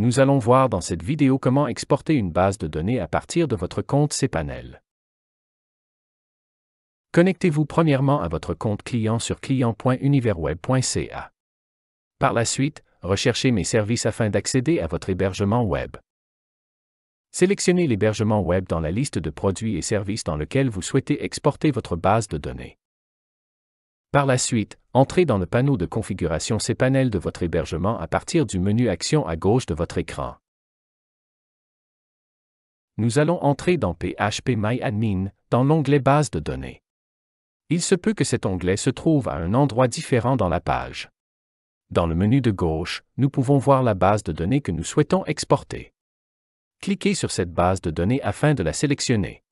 Nous allons voir dans cette vidéo comment exporter une base de données à partir de votre compte cPanel. Connectez-vous premièrement à votre compte client sur client.univerweb.ca. Par la suite, recherchez Mes services afin d'accéder à votre hébergement web. Sélectionnez l'hébergement web dans la liste de produits et services dans lequel vous souhaitez exporter votre base de données. Par la suite, entrez dans le panneau de configuration cPanel de votre hébergement à partir du menu Action à gauche de votre écran. Nous allons entrer dans PHPMyAdmin, dans l'onglet Base de données. Il se peut que cet onglet se trouve à un endroit différent dans la page. Dans le menu de gauche, nous pouvons voir la base de données que nous souhaitons exporter. Cliquez sur cette base de données afin de la sélectionner.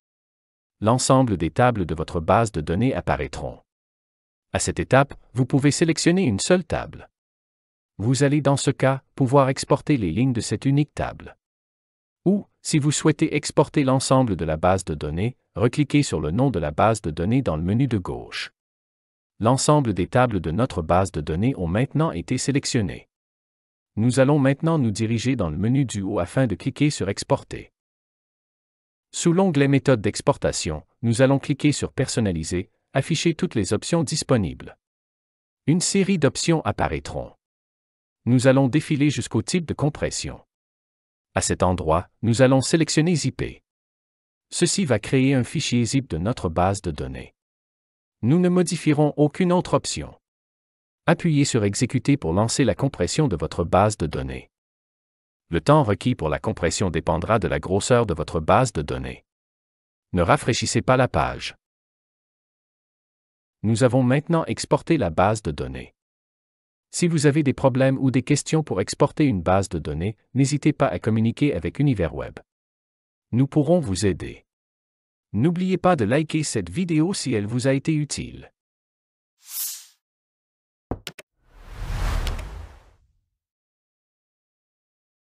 L'ensemble des tables de votre base de données apparaîtront. À cette étape, vous pouvez sélectionner une seule table. Vous allez dans ce cas pouvoir exporter les lignes de cette unique table. Ou, si vous souhaitez exporter l'ensemble de la base de données, recliquez sur le nom de la base de données dans le menu de gauche. L'ensemble des tables de notre base de données ont maintenant été sélectionnées. Nous allons maintenant nous diriger dans le menu du haut afin de cliquer sur Exporter. Sous l'onglet Méthode d'exportation, nous allons cliquer sur Personnaliser, afficher toutes les options disponibles. Une série d'options apparaîtront. Nous allons défiler jusqu'au type de compression. À cet endroit, nous allons sélectionner ZIP. Ceci va créer un fichier zip de notre base de données. Nous ne modifierons aucune autre option. Appuyez sur Exécuter pour lancer la compression de votre base de données. Le temps requis pour la compression dépendra de la grosseur de votre base de données. Ne rafraîchissez pas la page. Nous avons maintenant exporté la base de données. Si vous avez des problèmes ou des questions pour exporter une base de données, n'hésitez pas à communiquer avec UniverWeb. Nous pourrons vous aider. N'oubliez pas de liker cette vidéo si elle vous a été utile.